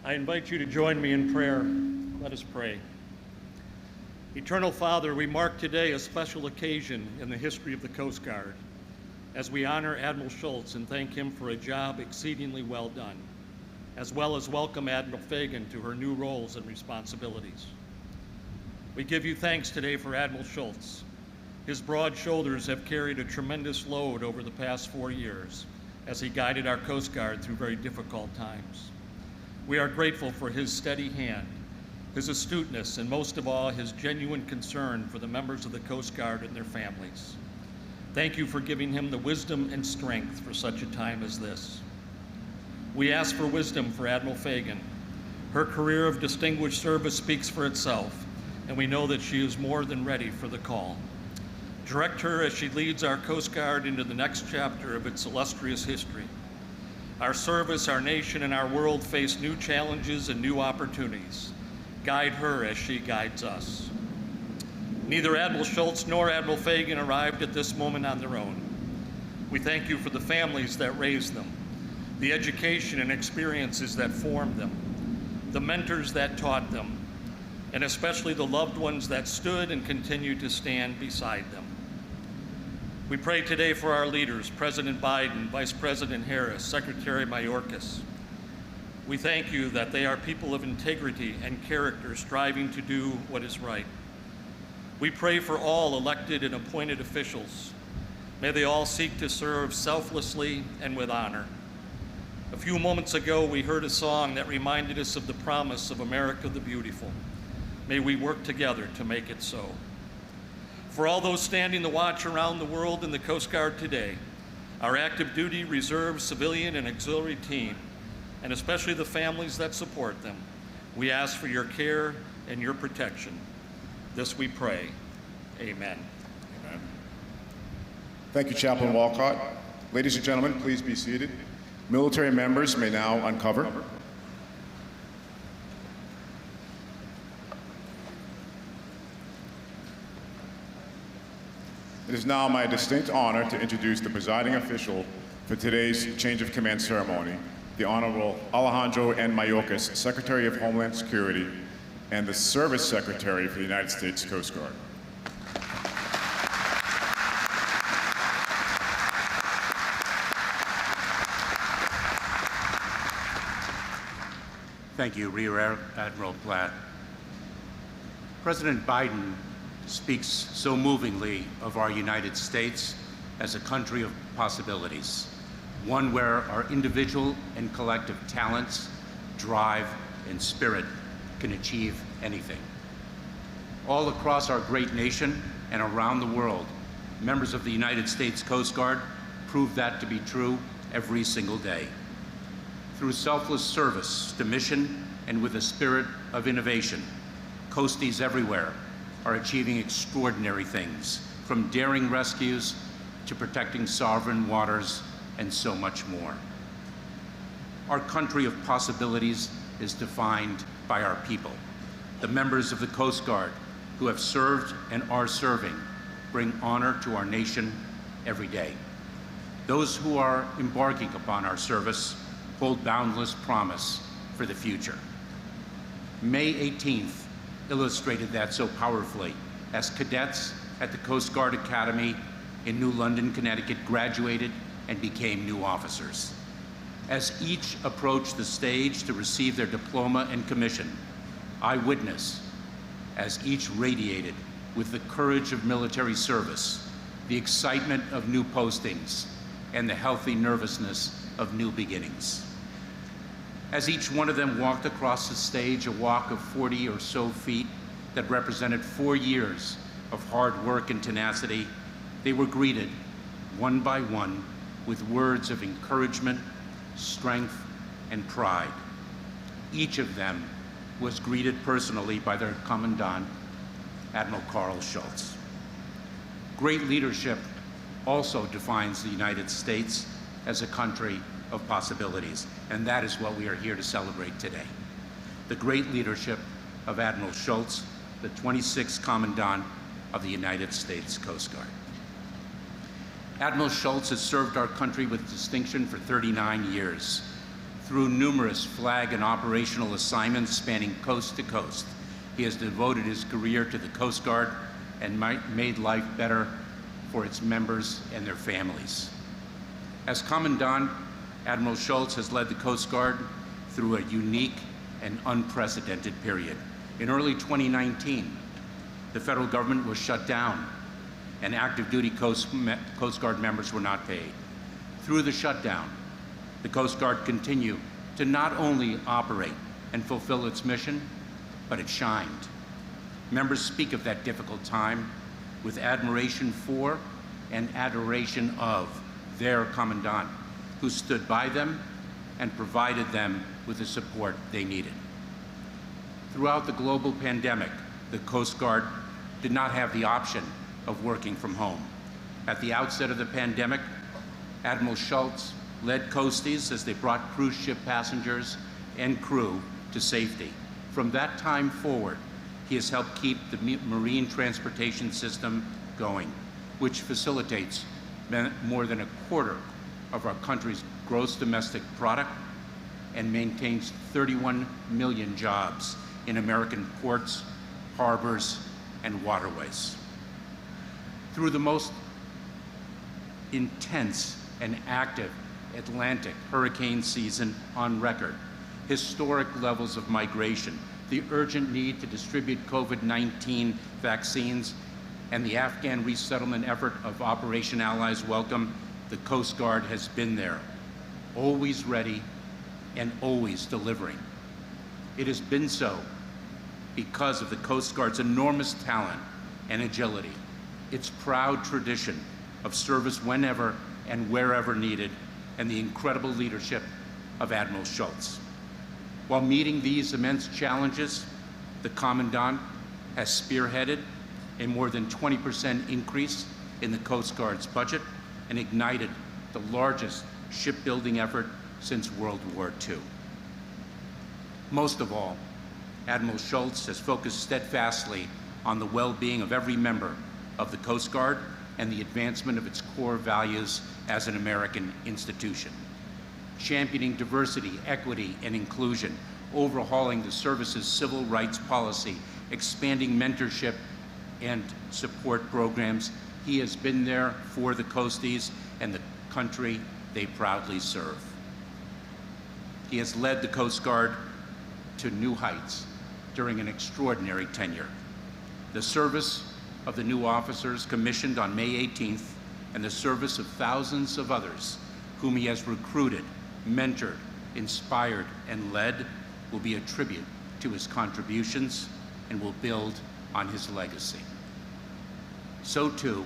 I invite you to join me in prayer. Let us pray. Eternal Father, we mark today a special occasion in the history of the Coast Guard as we honor Admiral Schultz and thank him for a job exceedingly well done, as well as welcome Admiral Fagan to her new roles and responsibilities. We give you thanks today for Admiral Schultz. His broad shoulders have carried a tremendous load over the past 4 years as he guided our Coast Guard through very difficult times. We are grateful for his steady hand, his astuteness, and most of all, his genuine concern for the members of the Coast Guard and their families. Thank you for giving him the wisdom and strength for such a time as this. We ask for wisdom for Admiral Fagan. Her career of distinguished service speaks for itself, and we know that she is more than ready for the call. Direct her as she leads our Coast Guard into the next chapter of its illustrious history. Our service, our nation, and our world face new challenges and new opportunities. Guide her as she guides us. Neither Admiral Schultz nor Admiral Fagan arrived at this moment on their own. We thank you for the families that raised them, the education and experiences that formed them, the mentors that taught them, and especially the loved ones that stood and continue to stand beside them. We pray today for our leaders, President Biden, Vice President Harris, Secretary Mayorkas. We thank you that they are people of integrity and character striving to do what is right. We pray for all elected and appointed officials. May they all seek to serve selflessly and with honor. A few moments ago, we heard a song that reminded us of the promise of America the Beautiful. May we work together to make it so. For all those standing the watch around the world in the Coast Guard today, our active duty, reserve, civilian, and auxiliary team, and especially the families that support them, we ask for your care and your protection. This we pray. Amen. Amen. Thank you, Chaplain Walcott. Ladies and gentlemen, please be seated. Military members may now uncover. It is now my distinct honor to introduce the presiding official for today's change of command ceremony, the Honorable Alejandro N. Mayorkas, Secretary of Homeland Security and the Service Secretary for the United States Coast Guard. Thank you, Rear Admiral Platt. President Biden speaks so movingly of our United States as a country of possibilities, one where our individual and collective talents, drive, and spirit can achieve anything. All across our great nation and around the world, members of the United States Coast Guard prove that to be true every single day. Through selfless service to mission and with a spirit of innovation, Coasties everywhere are achieving extraordinary things, from daring rescues to protecting sovereign waters and so much more. Our country of possibilities is defined by our people. The members of the Coast Guard who have served and are serving bring honor to our nation every day. Those who are embarking upon our service hold boundless promise for the future. May 18th illustrated that so powerfully as cadets at the Coast Guard Academy in New London, Connecticut graduated and became new officers. As each approached the stage to receive their diploma and commission, I witnessed as each radiated with the courage of military service, the excitement of new postings, and the healthy nervousness of new beginnings. As each one of them walked across the stage, a walk of 40 or so feet that represented 4 years of hard work and tenacity, they were greeted one by one with words of encouragement, strength, and pride. Each of them was greeted personally by their Commandant, Admiral Karl Schultz. Great leadership also defines the United States as a country of possibilities, and that is what we are here to celebrate today. The great leadership of Admiral Schultz, the 26th Commandant of the United States Coast Guard. Admiral Schultz has served our country with distinction for 39 years. Through numerous flag and operational assignments spanning coast to coast, he has devoted his career to the Coast Guard and made life better for its members and their families. As Commandant, Admiral Schultz has led the Coast Guard through a unique and unprecedented period. In early 2019, the federal government was shut down and active duty Coast Guard members were not paid. Through the shutdown, the Coast Guard continued to not only operate and fulfill its mission, but it shined. Members speak of that difficult time with admiration for and adoration of their Commandant, who stood by them and provided them with the support they needed. Throughout the global pandemic, the Coast Guard did not have the option of working from home. At the outset of the pandemic, Admiral Schultz led coasties as they brought cruise ship passengers and crew to safety. From that time forward, he has helped keep the marine transportation system going, which facilitates more than a quarter of our country's gross domestic product and maintains 31 million jobs in American ports, harbors, and waterways. Through the most intense and active Atlantic hurricane season on record, historic levels of migration, the urgent need to distribute COVID-19 vaccines, and the Afghan resettlement effort of Operation Allies Welcome, the Coast Guard has been there, always ready and always delivering. It has been so because of the Coast Guard's enormous talent and agility, its proud tradition of service whenever and wherever needed, and the incredible leadership of Admiral Schultz. While meeting these immense challenges, the Commandant has spearheaded a more than 20% increase in the Coast Guard's budget and ignited the largest shipbuilding effort since World War II. Most of all, Admiral Schultz has focused steadfastly on the well-being of every member of the Coast Guard and the advancement of its core values as an American institution. Championing diversity, equity, and inclusion, overhauling the service's civil rights policy, expanding mentorship and support programs, he has been there for the coasties and the country they proudly serve. He has led the Coast Guard to new heights during an extraordinary tenure. The service of the new officers commissioned on May 18th and the service of thousands of others whom he has recruited, mentored, inspired, and led will be a tribute to his contributions and will build on his legacy. So too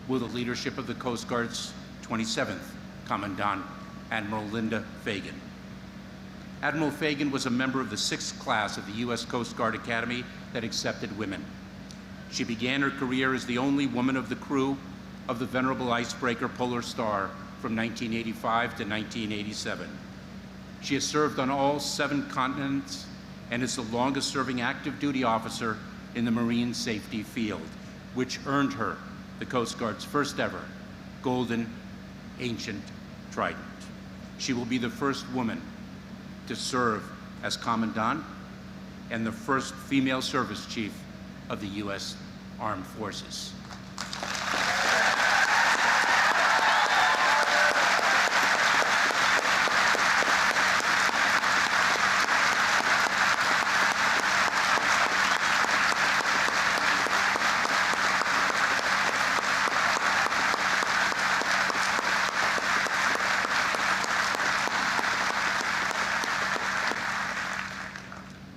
will the leadership of the Coast Guard's 27th Commandant, Admiral Linda Fagan. Admiral Fagan was a member of the 6th class of the U.S. Coast Guard Academy that accepted women. She began her career as the only woman of the crew of the venerable icebreaker Polar Star from 1985 to 1987. She has served on all 7 continents and is the longest-serving active duty officer in the marine safety field, which earned her the Coast Guard's first ever Golden Ancient Trident. She will be the first woman to serve as Commandant and the first female service chief of the U.S. Armed Forces.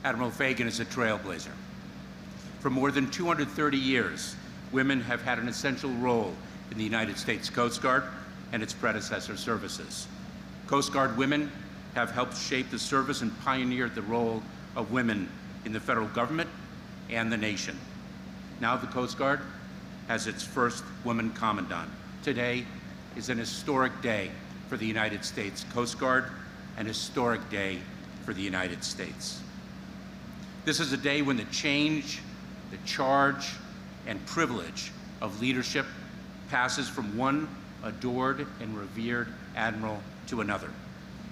Admiral Fagan is a trailblazer. For more than 230 years, women have had an essential role in the United States Coast Guard and its predecessor services. Coast Guard women have helped shape the service and pioneered the role of women in the federal government and the nation. Now the Coast Guard has its first woman commandant. Today is an historic day for the United States Coast Guard, an historic day for the United States. This is a day when the change, the charge, and privilege of leadership passes from one adored and revered admiral to another.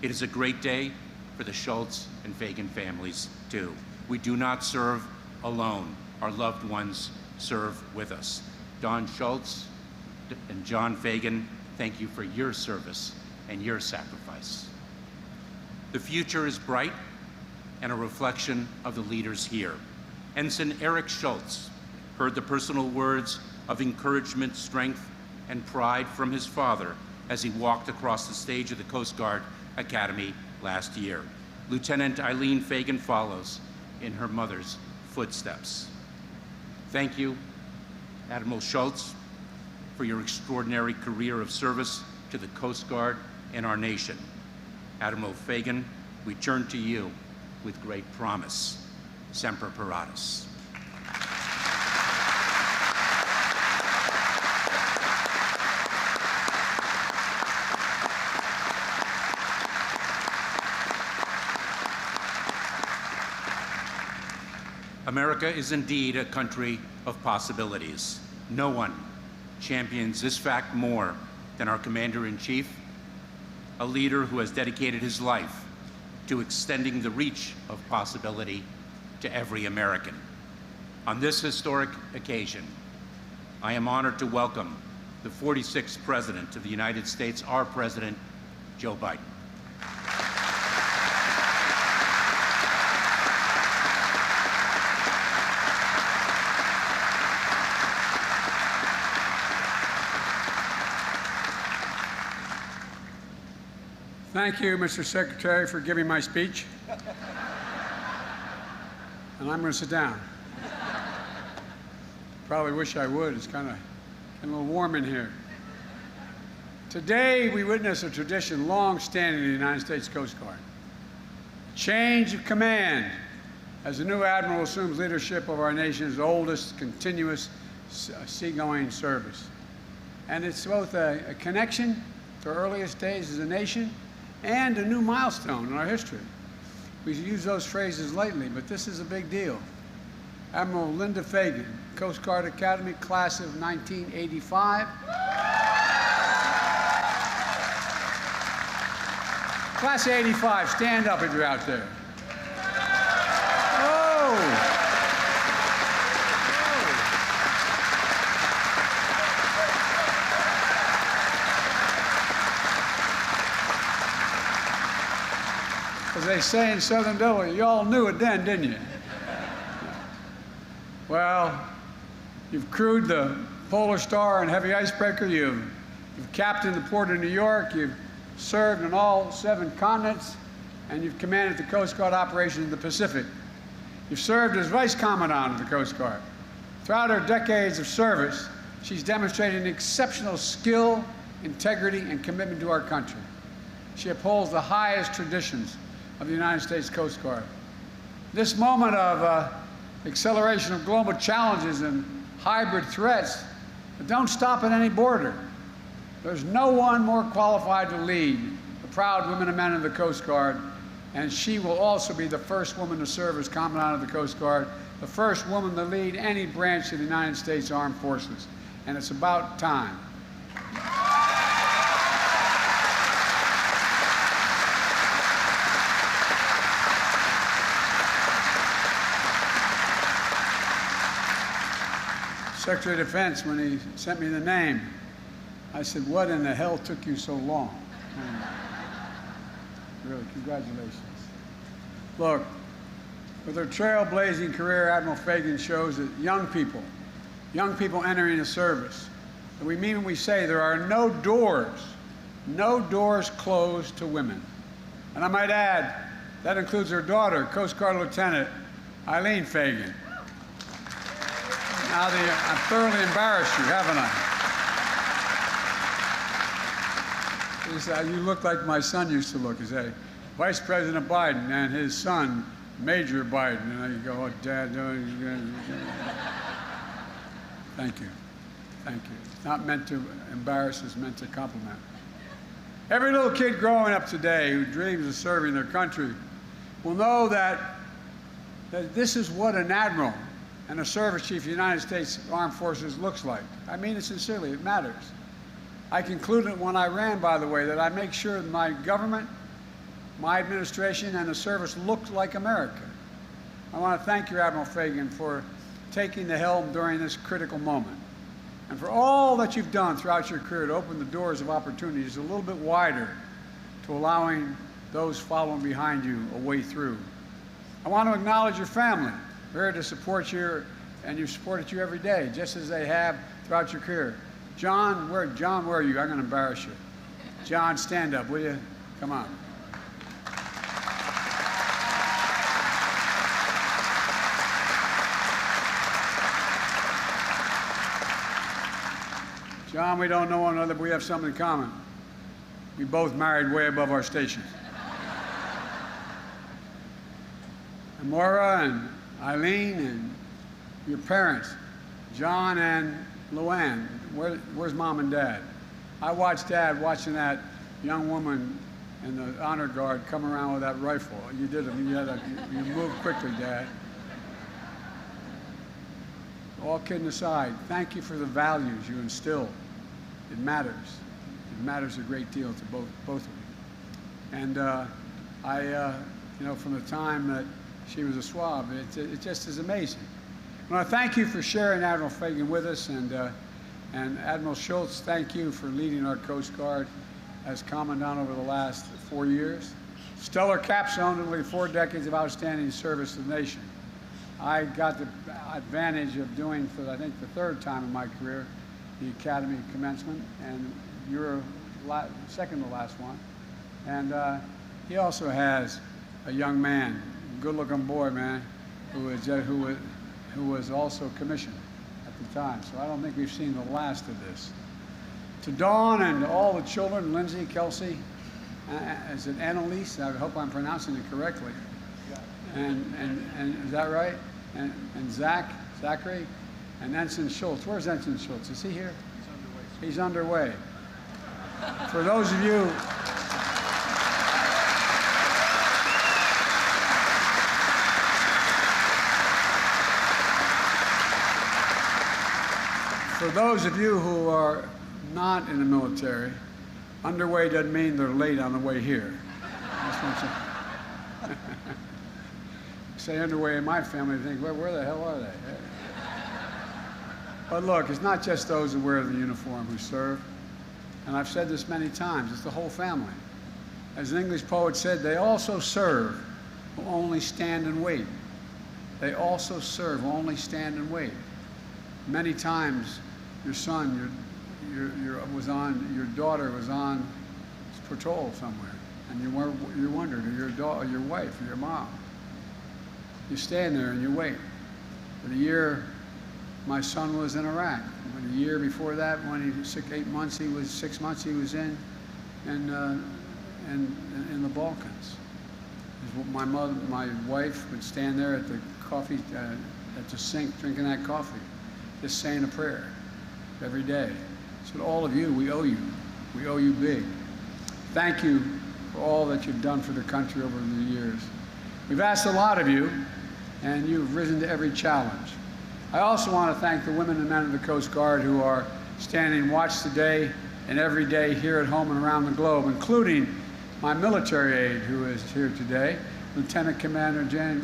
It is a great day for the Schultz and Fagan families, too. We do not serve alone. Our loved ones serve with us. Don Schultz and John Fagan, thank you for your service and your sacrifice. The future is bright and a reflection of the leaders here. Ensign Eric Schultz heard the personal words of encouragement, strength, and pride from his father as he walked across the stage of the Coast Guard Academy last year. Lieutenant Eileen Fagan follows in her mother's footsteps. Thank you, Admiral Schultz, for your extraordinary career of service to the Coast Guard and our nation. Admiral Fagan, we turn to you with great promise. Semper Paratus. America is indeed a country of possibilities. No one champions this fact more than our Commander-in-Chief, a leader who has dedicated his life to extending the reach of possibility to every American. On this historic occasion, I am honored to welcome the 46th President of the United States, our President, Joe Biden. Thank you, Mr. Secretary, for giving my speech. And I'm going to sit down. Probably wish I would. It's kind of a little warm in here. Today, we witness a tradition long standing in the United States Coast Guard. Change of command as the new admiral assumes leadership of our nation's oldest continuous seagoing service. And it's both a connection to our earliest days as a nation and a new milestone in our history. We use those phrases lately, but this is a big deal. Admiral Linda Fagan, Coast Guard Academy, class of 1985. Class of 85, stand up if you're out there. Oh! As they say in Southern Delaware, you all knew it then, didn't you? Well, you've crewed the Polar Star and Heavy Icebreaker, you've captained the Port of New York, you've served in all 7 continents, and you've commanded the Coast Guard operations in the Pacific. You've served as Vice Commandant of the Coast Guard. Throughout her decades of service, she's demonstrated an exceptional skill, integrity, and commitment to our country. She upholds the highest traditions of the United States Coast Guard. This moment of acceleration of global challenges and hybrid threats don't stop at any border. There's no one more qualified to lead the proud women and men of the Coast Guard, and she will also be the first woman to serve as Commandant of the Coast Guard, the first woman to lead any branch of the United States Armed Forces, and it's about time. Secretary of Defense, when he sent me the name, I said, what in the hell took you so long? Really, congratulations. Look, with her trailblazing career, Admiral Fagan shows that young people entering the service, and we mean when we say there are no doors closed to women. And I might add, that includes her daughter, Coast Guard Lieutenant Eileen Fagan. Now, I've thoroughly embarrassed you, haven't I? You look like my son used to look. He said, Vice President Biden and his son, Major Biden. And you go, oh, Dad. Thank you. Thank you. It's not meant to embarrass, it's meant to compliment. Every little kid growing up today who dreams of serving their country will know that this is what an admiral and a service chief of the United States Armed Forces looks like. I mean it sincerely, it matters. I concluded when I ran, by the way, that I make sure that my government my administration and the service looked like America. I want to thank you, Admiral Fagan, for taking the helm during this critical moment, and for all that you've done throughout your career to open the doors of opportunities a little bit wider to allowing those following behind you a way through. I want to acknowledge your family. We're here to support you, and you've supported you every day, just as they have throughout your career. John, where are you? I'm going to embarrass you. John, stand up, will you? Come on. John, we don't know one another, but we have something in common. We both married way above our station. And Maura and Eileen and your parents, John and Luann, where's Mom and Dad? I watched Dad watching that young woman in the honor guard come around with that rifle. You did it. You moved quickly, Dad. All kidding aside, thank you for the values you instilled. It matters. It matters a great deal to both of you. And from the time that she was a swab, it just is amazing. I want to thank you for sharing Admiral Fagan with us, and Admiral Schultz, thank you for leading our Coast Guard as Commandant over the last 4 years. Stellar capstone to nearly 4 decades of outstanding service to the nation. I got the advantage of doing, for I think the 3rd time in my career, the Academy commencement, and you're second to last one. And he also has a young man, good-looking boy, man, who was also commissioned at the time. So I don't think we've seen the last of this. To Dawn and all the children, Lindsay, Kelsey, is it Annalise? I hope I'm pronouncing it correctly. And is that right? And Zachary, and Ensign Schultz. Where's Ensign Schultz? Is he here? He's underway. For those of you who are not in the military, underway doesn't mean they're late on the way here. That's what I'm saying. Say underway in my family, think, where the hell are they? But look, it's not just those who wear the uniform who serve. And I've said this many times, it's the whole family. As an English poet said, they also serve who only stand and wait. They also serve who only stand and wait. Many times, your son, your daughter was on patrol somewhere, and you wondered, or your wife, or your mom. You stand there and you wait. For the year my son was in Iraq. For the year before that, when he was 6 months, he was in the Balkans. My wife would stand there at the coffee, at the sink, drinking that coffee, just saying a prayer every day. So to all of you, we owe you. We owe you big. Thank you for all that you've done for the country over the years. We've asked a lot of you, and you've risen to every challenge. I also want to thank the women and men of the Coast Guard who are standing watch today and every day here at home and around the globe, including my military aide who is here today, Lieutenant Commander Jane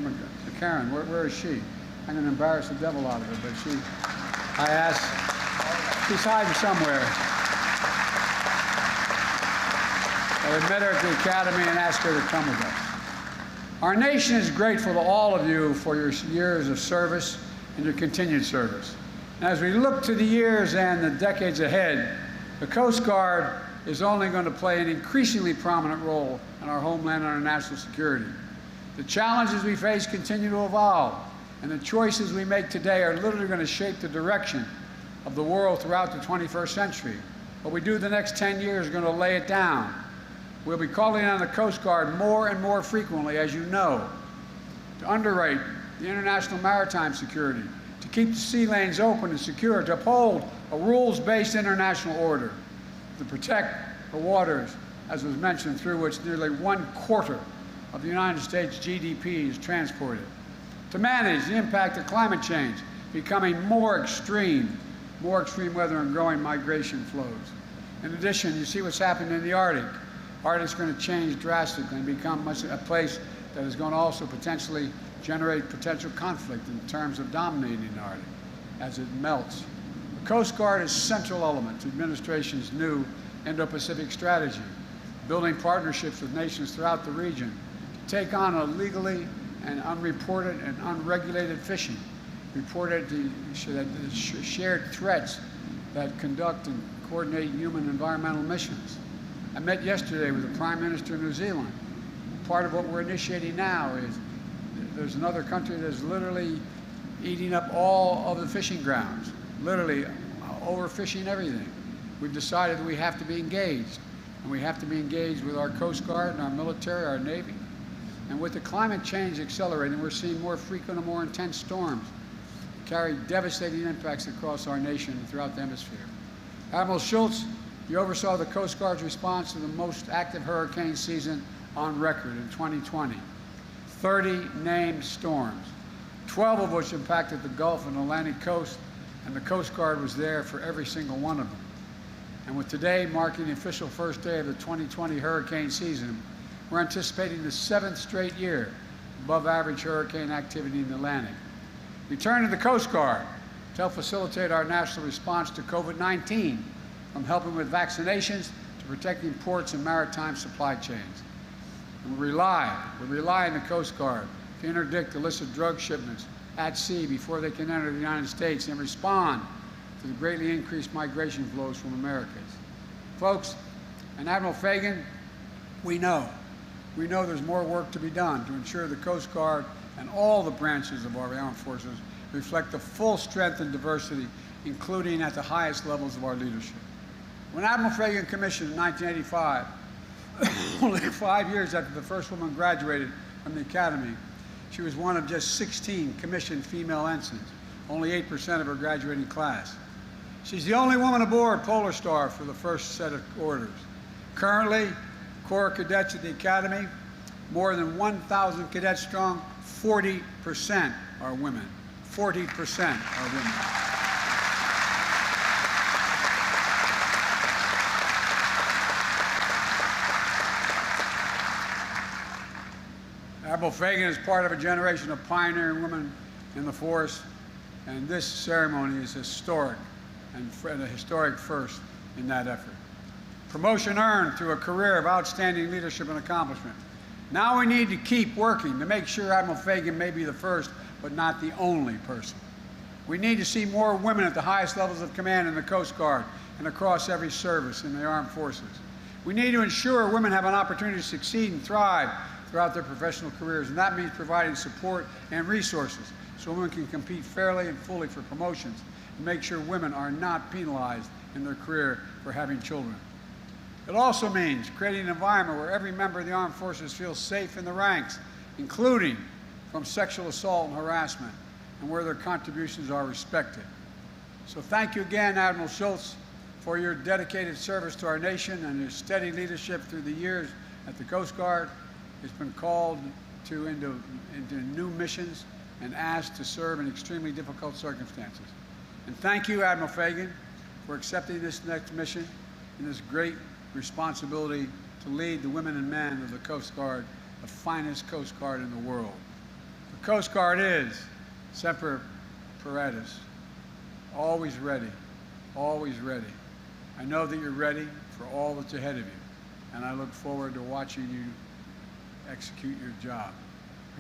McCarran. Where is she? I'm going to embarrass the devil out of her, but I asked, she's hiding somewhere. I met her at the Academy and asked her to come with us. Our nation is grateful to all of you for your years of service and your continued service. And as we look to the years and the decades ahead, the Coast Guard is only going to play an increasingly prominent role in our homeland and our national security. The challenges we face continue to evolve, and the choices we make today are literally going to shape the direction of the world throughout the 21st century. What we do the next 10 years is going to lay it down. We'll be calling on the Coast Guard more and more frequently, as you know, to underwrite the international maritime security, to keep the sea lanes open and secure, to uphold a rules-based international order, to protect the waters, as was mentioned, through which nearly 1/4 of the United States GDP is transported, to manage the impact of climate change, becoming more extreme weather and growing migration flows. In addition, you see what's happening in the Arctic. Arctic's going to change drastically and become a place that is going to also potentially generate potential conflict in terms of dominating the Arctic as it melts. The Coast Guard is a central element to the administration's new Indo-Pacific strategy, building partnerships with nations throughout the region to take on illegally and unreported and unregulated fishing, reported the shared threats that conduct and coordinate human environmental missions. I met yesterday with the Prime Minister of New Zealand. Part of what we're initiating now is there's another country that's literally eating up all of the fishing grounds, literally overfishing everything. We've decided that we have to be engaged, and we have to be engaged with our Coast Guard and our military, our Navy. And with the climate change accelerating, we're seeing more frequent and more intense storms carry devastating impacts across our nation and throughout the hemisphere. Admiral Schultz, you oversaw the Coast Guard's response to the most active hurricane season on record in 2020. 30 named storms, 12 of which impacted the Gulf and Atlantic coast, and the Coast Guard was there for every single one of them. And with today marking the official first day of the 2020 hurricane season, we're anticipating the 7th straight year above average hurricane activity in the Atlantic. We turn to the Coast Guard to help facilitate our national response to COVID-19, from helping with vaccinations to protecting ports and maritime supply chains. And we rely on the Coast Guard to interdict illicit drug shipments at sea before they can enter the United States and respond to the greatly increased migration flows from Americas. Folks, and Admiral Fagan, we know there's more work to be done to ensure the Coast Guard and all the branches of our armed forces reflect the full strength and diversity, including at the highest levels of our leadership. When Admiral Fagan commissioned in 1985, only 5 years after the first woman graduated from the Academy, she was one of just 16 commissioned female ensigns, only 8% of her graduating class. She's the only woman aboard Polar Star for the first set of orders. Currently, Corps cadets at the Academy, more than 1,000 cadets strong, 40% are women. 40% are women. Admiral Fagan is part of a generation of pioneering women in the force, and this ceremony is historic and a historic first in that effort. Promotion earned through a career of outstanding leadership and accomplishment. Now we need to keep working to make sure Admiral Fagan may be the first, but not the only person. We need to see more women at the highest levels of command in the Coast Guard and across every service in the armed forces. We need to ensure women have an opportunity to succeed and thrive throughout their professional careers, and that means providing support and resources so women can compete fairly and fully for promotions and make sure women are not penalized in their career for having children. It also means creating an environment where every member of the armed forces feels safe in the ranks, including from sexual assault and harassment, and where their contributions are respected. So thank you again, Admiral Schultz, for your dedicated service to our nation and your steady leadership through the years at the Coast Guard. It's been called into new missions and asked to serve in extremely difficult circumstances. And thank you, Admiral Fagan, for accepting this next mission and this great responsibility to lead the women and men of the Coast Guard, the finest Coast Guard in the world. The Coast Guard is Semper Paratus, always ready, always ready. I know that you're ready for all that's ahead of you, and I look forward to watching you execute your job.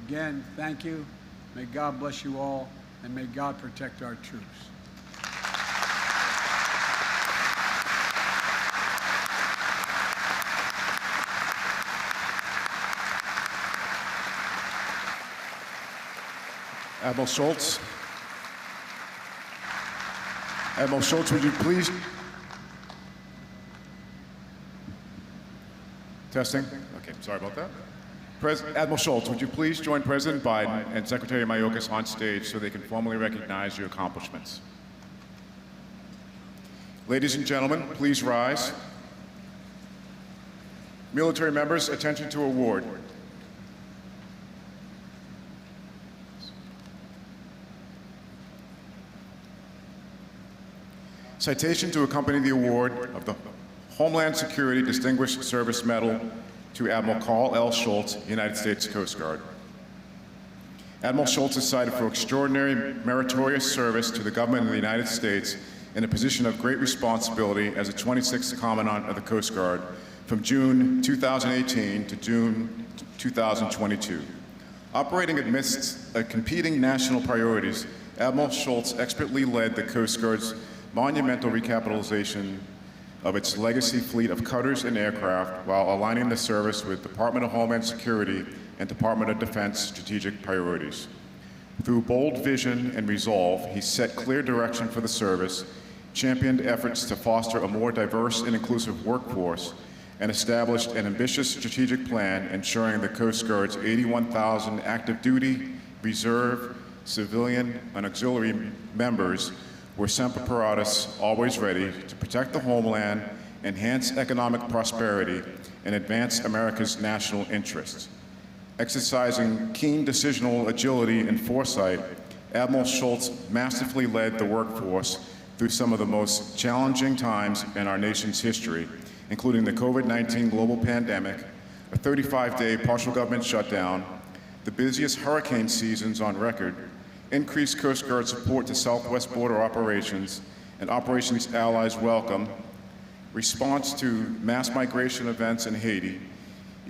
Again, thank you. May God bless you all, and may God protect our troops. Admiral Schultz. Admiral Schultz, would you please? Testing. Okay, sorry about that. Admiral Schultz, would you please join President Biden and Secretary Mayorkas on stage so they can formally recognize your accomplishments? Ladies and gentlemen, please rise. Military members, attention to award. Citation to accompany the award of the Homeland Security Distinguished Service Medal to Admiral Karl L. Schultz, United States Coast Guard. Admiral Schultz is cited for extraordinary meritorious service to the government of the United States in a position of great responsibility as a 26th Commandant of the Coast Guard from June 2018 to June 2022. Operating amidst competing national priorities, Admiral Schultz expertly led the Coast Guard's monumental recapitalization of its legacy fleet of cutters and aircraft while aligning the service with Department of Homeland Security and Department of Defense strategic priorities. Through bold vision and resolve, he set clear direction for the service, championed efforts to foster a more diverse and inclusive workforce, and established an ambitious strategic plan ensuring the Coast Guard's 81,000 active duty, reserve, civilian, and auxiliary members were semper paratus, always ready to protect the homeland, enhance economic prosperity, and advance America's national interests. Exercising keen decisional agility and foresight, Admiral Schultz masterfully led the workforce through some of the most challenging times in our nation's history, including the COVID-19 global pandemic, a 35-day partial government shutdown, the busiest hurricane seasons on record, increased Coast Guard support to Southwest border operations and Operations Allies Welcome, response to mass migration events in Haiti,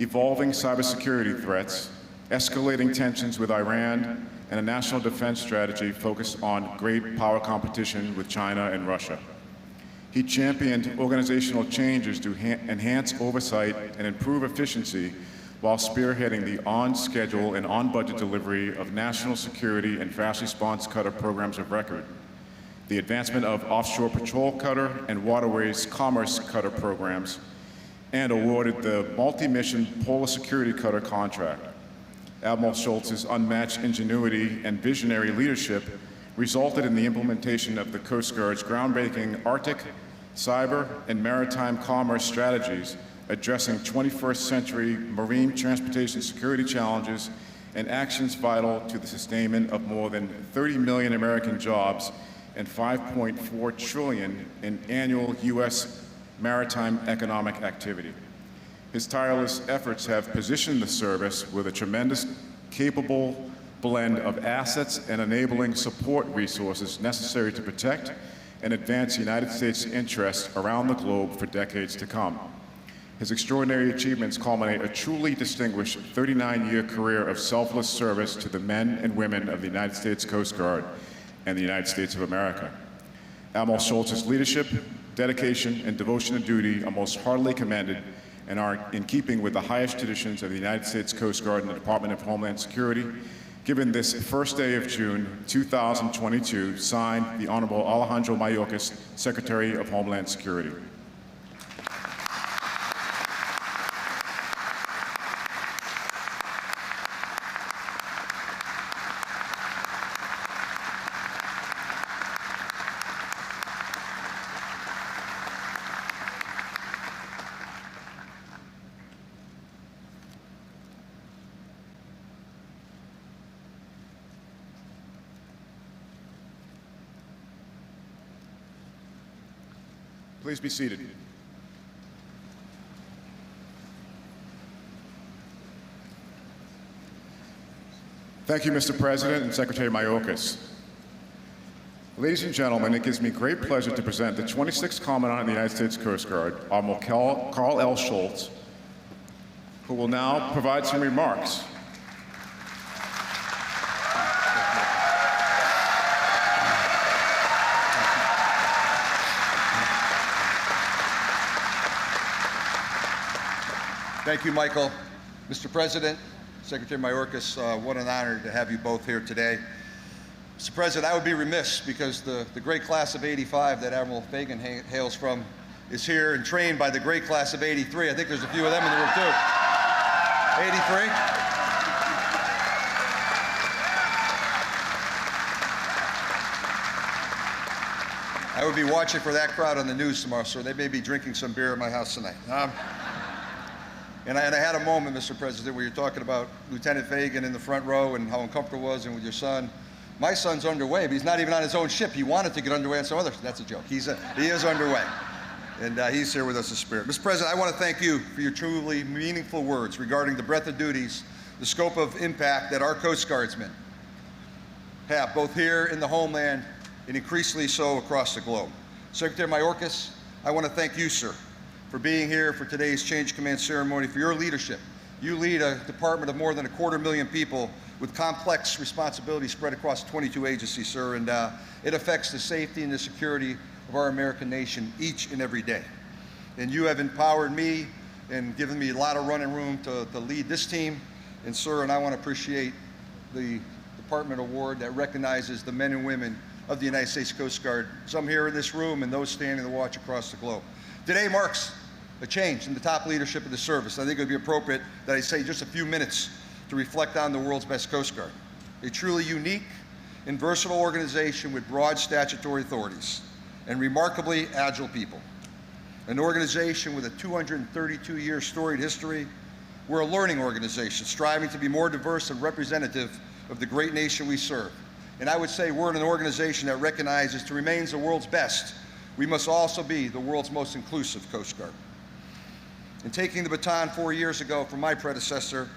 evolving cybersecurity threats, escalating tensions with Iran, and a national defense strategy focused on great power competition with China and Russia. He championed organizational changes to enhance oversight and improve efficiency while spearheading the on-schedule and on-budget delivery of national security and fast response cutter programs of record, the advancement of offshore patrol cutter and waterways commerce cutter programs, and awarded the multi-mission Polar Security Cutter contract. Admiral Schultz's unmatched ingenuity and visionary leadership resulted in the implementation of the Coast Guard's groundbreaking Arctic, cyber, and maritime commerce strategies addressing 21st century marine transportation security challenges and actions vital to the sustainment of more than 30 million American jobs and $5.4 trillion in annual U.S. maritime economic activity. His tireless efforts have positioned the service with a tremendous, capable blend of assets and enabling support resources necessary to protect and advance United States interests around the globe for decades to come. His extraordinary achievements culminate a truly distinguished 39-year career of selfless service to the men and women of the United States Coast Guard and the United States of America. Admiral Schultz's leadership, dedication, and devotion to duty are most heartily commended and are in keeping with the highest traditions of the United States Coast Guard and the Department of Homeland Security. Given this first day of June 2022, signed the Honorable Alejandro Mayorkas, Secretary of Homeland Security. Please be seated. Thank you, Mr. President and Secretary Mayorkas. Ladies and gentlemen, it gives me great pleasure to present the 26th Commandant of the United States Coast Guard, Admiral Karl L. Schultz, who will now provide some remarks. Thank you, Michael. Mr. President, Secretary Mayorkas, what an honor to have you both here today. Mr. President, I would be remiss because the great class of '85 that Admiral Fagan hails from is here and trained by the great class of '83. I think there's a few of them in the room too. '83? I would be watching for that crowd on the news tomorrow, so they may be drinking some beer at my house tonight. And I had a moment, Mr. President, where you're talking about Lieutenant Fagan in the front row and how uncomfortable it was, and with your son. My son's underway, but he's not even on his own ship. He wanted to get underway on some other. That's a joke. He is underway. And he's here with us in spirit. Mr. President, I want to thank you for your truly meaningful words regarding the breadth of duties, the scope of impact that our Coast Guardsmen have, both here in the homeland and increasingly so across the globe. Secretary Mayorkas, I want to thank you, sir, for being here for today's Change of Command ceremony, for your leadership. You lead a department of more than 250,000 people with complex responsibilities spread across 22 agencies, sir, and it affects the safety and the security of our American nation each and every day. And you have empowered me and given me a lot of running room to lead this team. And sir, and I want to appreciate the Department Award that recognizes the men and women of the United States Coast Guard, some here in this room and those standing the watch across the globe. Today marks a change in the top leadership of the service. I think it would be appropriate that I say just a few minutes to reflect on the world's best Coast Guard, a truly unique and versatile organization with broad statutory authorities and remarkably agile people. An organization with a 232-year storied history. We're a learning organization striving to be more diverse and representative of the great nation we serve. And I would say we're an organization that recognizes to remain the world's best, we must also be the world's most inclusive Coast Guard. In taking the baton 4 years ago from my predecessor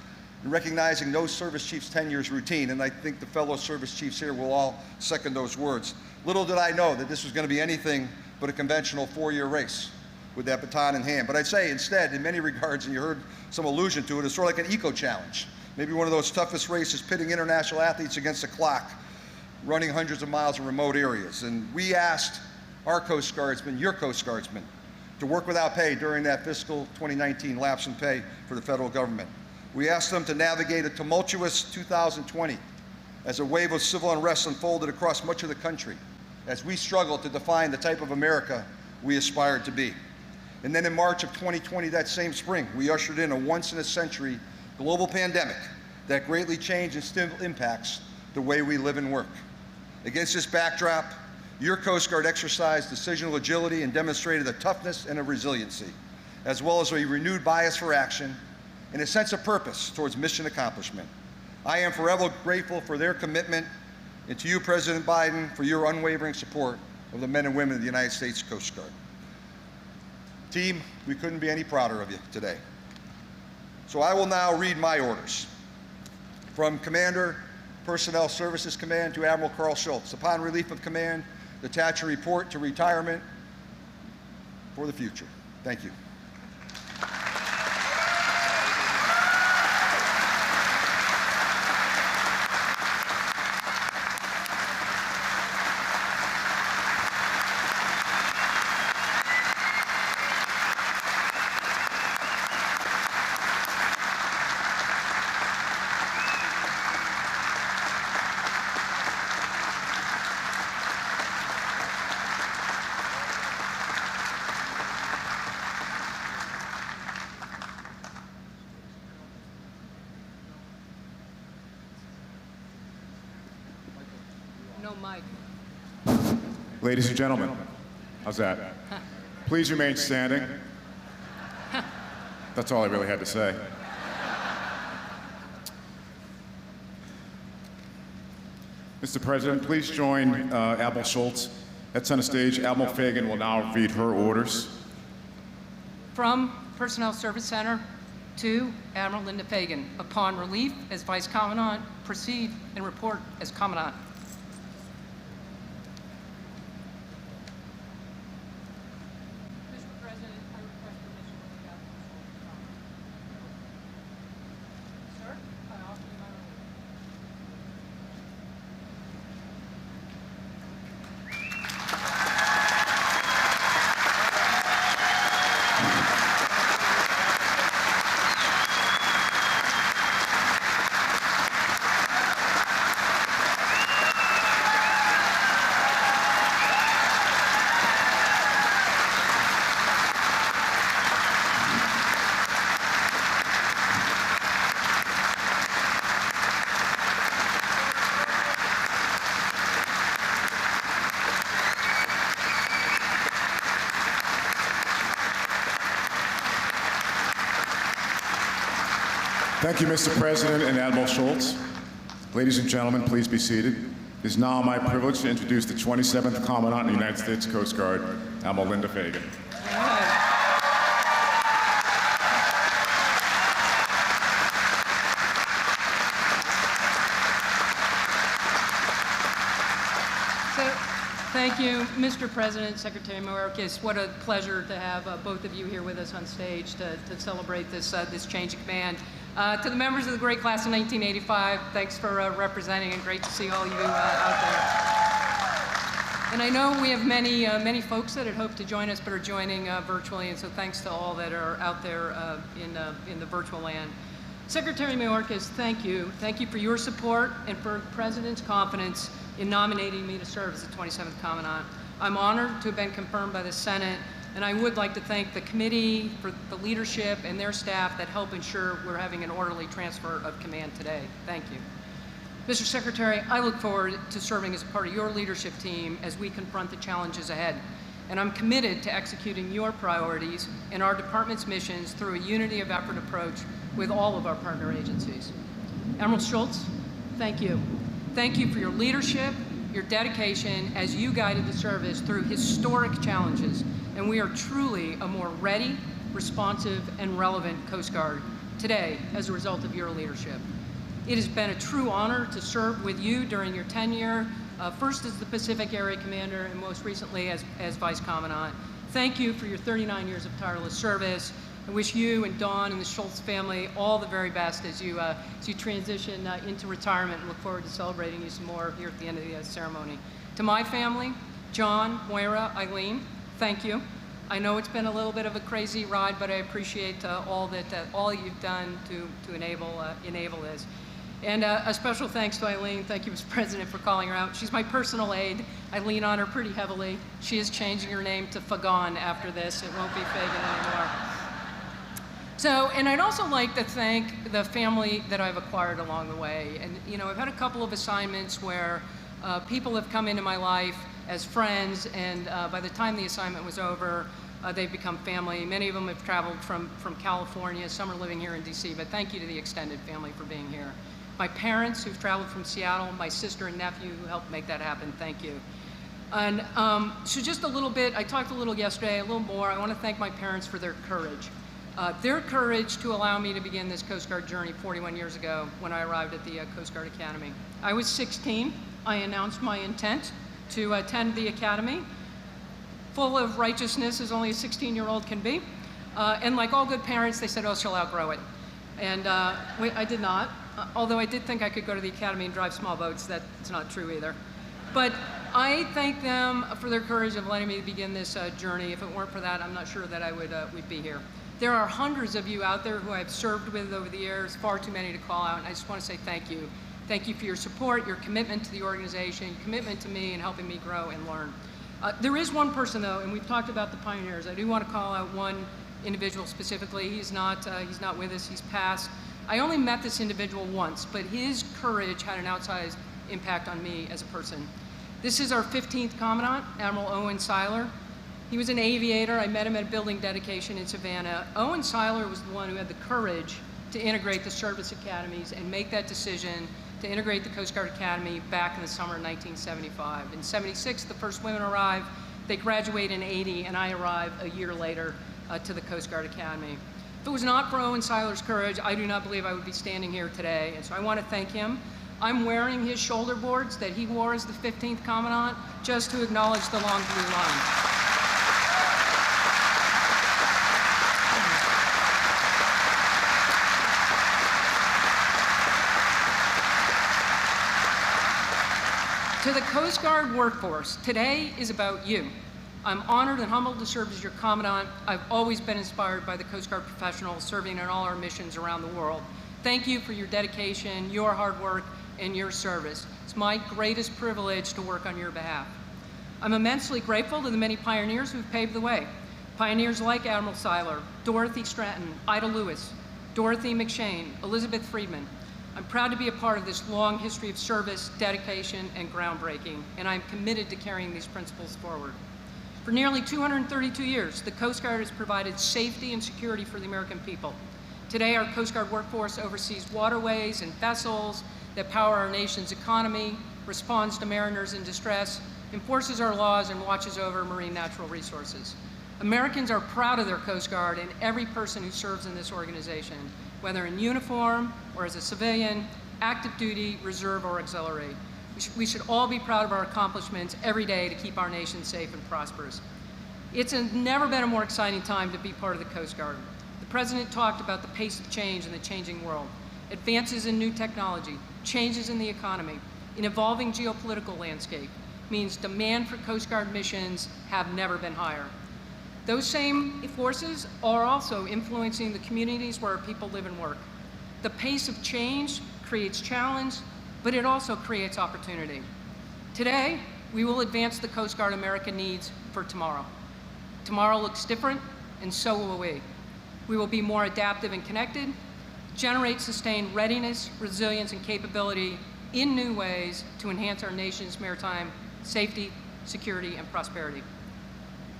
and recognizing no service chief's tenure is routine, and I think the fellow service chiefs here will all second those words, little did I know that this was going to be anything but a conventional 4-year race with that baton in hand. But I'd say instead, in many regards, and you heard some allusion to it, it's sort of like an eco-challenge. Maybe one of those toughest races pitting international athletes against the clock, running hundreds of miles in remote areas. And we asked our Coast Guardsmen, your Coast Guardsmen, to work without pay during that fiscal 2019 lapse in pay for the federal government. We asked them to navigate a tumultuous 2020 as a wave of civil unrest unfolded across much of the country, as we struggled to define the type of America we aspired to be. And then in March of 2020, that same spring, we ushered in a once-in-a-century global pandemic that greatly changed and still impacts the way we live and work. Against this backdrop, your Coast Guard exercised decisional agility and demonstrated a toughness and a resiliency, as well as a renewed bias for action and a sense of purpose towards mission accomplishment. I am forever grateful for their commitment, and to you, President Biden, for your unwavering support of the men and women of the United States Coast Guard. Team, we couldn't be any prouder of you today. So I will now read my orders. From Commander, Personnel Services Command to Admiral Karl Schultz. Upon relief of command, attach a report to retirement for the future. Thank you. No mic. Ladies and gentlemen, how's that? Please remain standing. That's all I really had to say. Mr. President, please join Admiral Schultz at center stage. Admiral Fagan will now read her orders. From Personnel Service Center to Admiral Linda Fagan. Upon relief as Vice Commandant, proceed and report as Commandant. Mr. President, I request permission to read out the Sir, I offer you my relief. Thank you, Mr. President and Admiral Schultz. Ladies and gentlemen, please be seated. It is now my privilege to introduce the 27th Commandant of the United States Coast Guard, Admiral Linda Fagan. Thank you, Mr. President, Secretary Mayorkas. What a pleasure to have both of you here with us on stage to celebrate this change of command. To the members of the great class of 1985, thanks for representing, and great to see all you out there. And I know we have many folks that had hoped to join us but are joining virtually, and so thanks to all that are out there in the virtual land. Secretary Mayorkas, thank you. Thank you for your support and for the President's confidence in nominating me to serve as the 27th Commandant. I'm honored to have been confirmed by the Senate, and I would like to thank the committee for the leadership and their staff that help ensure we're having an orderly transfer of command today. Thank you. Mr. Secretary, I look forward to serving as a part of your leadership team as we confront the challenges ahead. And I'm committed to executing your priorities and our department's missions through a unity of effort approach with all of our partner agencies. Admiral Schultz, thank you. Thank you for your leadership, your dedication as you guided the service through historic challenges. And we are truly a more ready, responsive, and relevant Coast Guard today as a result of your leadership. It has been a true honor to serve with you during your tenure, first as the Pacific Area Commander and most recently as Vice Commandant. Thank you for your 39 years of tireless service. I wish you and Dawn and the Schultz family all the very best as you transition into retirement, and look forward to celebrating you some more here at the end of the ceremony. To my family, John, Moira, Eileen, thank you. I know it's been a little bit of a crazy ride, but I appreciate all you've done to enable this. And a special thanks to Eileen. Thank you, Mr. President, for calling her out. She's my personal aide. I lean on her pretty heavily. She is changing her name to Fagan after this. It won't be Fagan anymore. So, and I'd also like to thank the family that I've acquired along the way. And, you know, I've had a couple of assignments where people have come into my life as friends, and by the time the assignment was over, they've become family. Many of them have traveled from California. Some are living here in DC, but thank you to the extended family for being here. My parents who've traveled from Seattle, my sister and nephew who helped make that happen, thank you. And so just a little bit, I talked a little yesterday, a little more. I want to thank my parents for their courage. Their courage to allow me to begin this Coast Guard journey 41 years ago when I arrived at the Coast Guard Academy. I was 16. I announced my intent to attend the Academy, full of righteousness as only a 16-year-old can be. And like all good parents, they said, oh, she'll outgrow it. And I did not. Although I did think I could go to the Academy and drive small boats. That's not true either. But I thank them for their courage of letting me begin this journey. If it weren't for that, I'm not sure that I would be here. There are hundreds of you out there who I've served with over the years, far too many to call out, and I just want to say thank you. Thank you for your support, your commitment to the organization, commitment to me, and helping me grow and learn. There is one person, though, and we've talked about the pioneers. I do want to call out one individual specifically. He's not with us. He's passed. I only met this individual once, but his courage had an outsized impact on me as a person. This is our 15th Commandant, Admiral Owen Seiler. He was an aviator. I met him at a building dedication in Savannah. Owen Seiler was the one who had the courage to integrate the service academies and make that decision to integrate the Coast Guard Academy back in the summer of 1975. In 76, the first women arrived. They graduate in 80, and I arrive a year later to the Coast Guard Academy. If it was not for Owen Seiler's courage, I do not believe I would be standing here today, and so I want to thank him. I'm wearing his shoulder boards that he wore as the 15th Commandant just to acknowledge the long blue line. To the Coast Guard workforce, today is about you. I'm honored and humbled to serve as your Commandant. I've always been inspired by the Coast Guard professionals serving in all our missions around the world. Thank you for your dedication, your hard work, and your service. It's my greatest privilege to work on your behalf. I'm immensely grateful to the many pioneers who've paved the way. Pioneers like Admiral Seiler, Dorothy Stratton, Ida Lewis, Dorothy McShane, Elizabeth Friedman. I'm proud to be a part of this long history of service, dedication, and groundbreaking, and I'm committed to carrying these principles forward. For nearly 232 years, the Coast Guard has provided safety and security for the American people. Today, our Coast Guard workforce oversees waterways and vessels that power our nation's economy, responds to mariners in distress, enforces our laws, and watches over marine natural resources. Americans are proud of their Coast Guard and every person who serves in this organization, whether in uniform or as a civilian, active duty, reserve, or auxiliary. We should all be proud of our accomplishments every day to keep our nation safe and prosperous. It's never been a more exciting time to be part of the Coast Guard. The President talked about the pace of change in the changing world, advances in new technology, changes in the economy, an evolving geopolitical landscape means demand for Coast Guard missions have never been higher. Those same forces are also influencing the communities where our people live and work. The pace of change creates challenge, but it also creates opportunity. Today, we will advance the Coast Guard America needs for tomorrow. Tomorrow looks different, and so will we. We will be more adaptive and connected, generate sustained readiness, resilience, and capability in new ways to enhance our nation's maritime safety, security, and prosperity.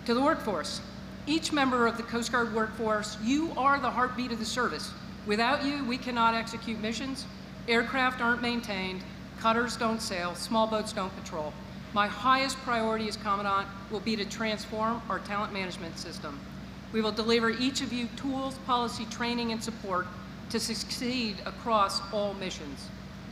To the workforce, each member of the Coast Guard workforce, you are the heartbeat of the service. Without you, we cannot execute missions, aircraft aren't maintained, cutters don't sail, small boats don't patrol. My highest priority as Commandant will be to transform our talent management system. We will deliver each of you tools, policy, training, and support to succeed across all missions.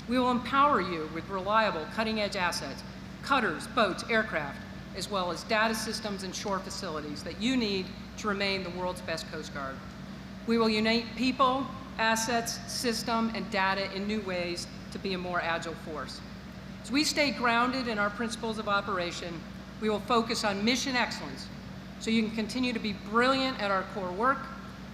We will empower you with reliable, cutting-edge assets, cutters, boats, aircraft, as well as data systems and shore facilities that you need to remain the world's best Coast Guard. We will unite people, assets, system, and data in new ways to be a more agile force. As we stay grounded in our principles of operation, we will focus on mission excellence so you can continue to be brilliant at our core work.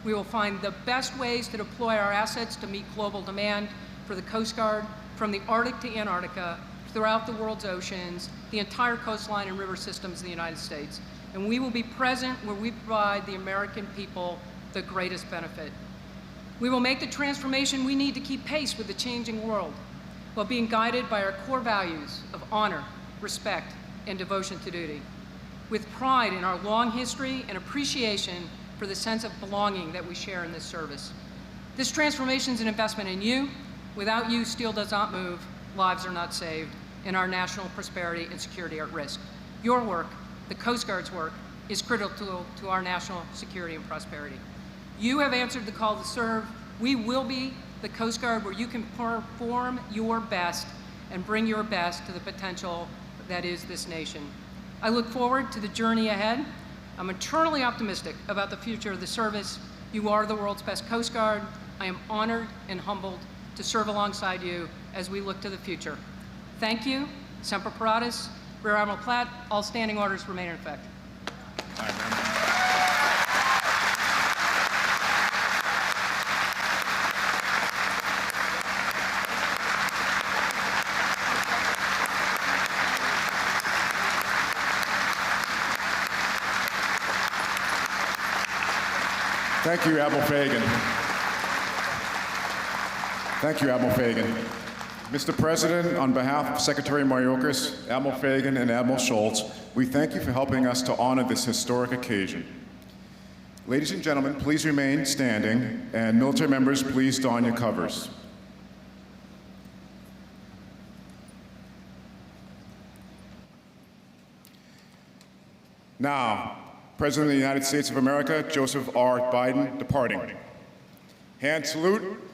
We will find the best ways to deploy our assets to meet global demand for the Coast Guard from the Arctic to Antarctica, throughout the world's oceans, the entire coastline and river systems of the United States. And we will be present where we provide the American people the greatest benefit. We will make the transformation we need to keep pace with the changing world while being guided by our core values of honor, respect, and devotion to duty. With pride in our long history and appreciation for the sense of belonging that we share in this service. This transformation is an investment in you. Without you, steel does not move, lives are not saved, and our national prosperity and security are at risk. Your work, the Coast Guard's work, is critical to our national security and prosperity. You have answered the call to serve. We will be the Coast Guard where you can perform your best and bring your best to the potential that is this nation. I look forward to the journey ahead. I'm eternally optimistic about the future of the service. You are the world's best Coast Guard. I am honored and humbled to serve alongside you as we look to the future. Thank you. Semper Paratus. Rear Admiral Platt, all standing orders remain in effect. Thank you, Admiral Fagan. Thank you, Admiral Fagan. Mr. President, on behalf of Secretary Mayorkas, Admiral Fagan, and Admiral Schultz, we thank you for helping us to honor this historic occasion. Ladies and gentlemen, please remain standing, and military members, please don your covers. Now, President of the United States of America, Joseph R. Biden, departing. Hand salute.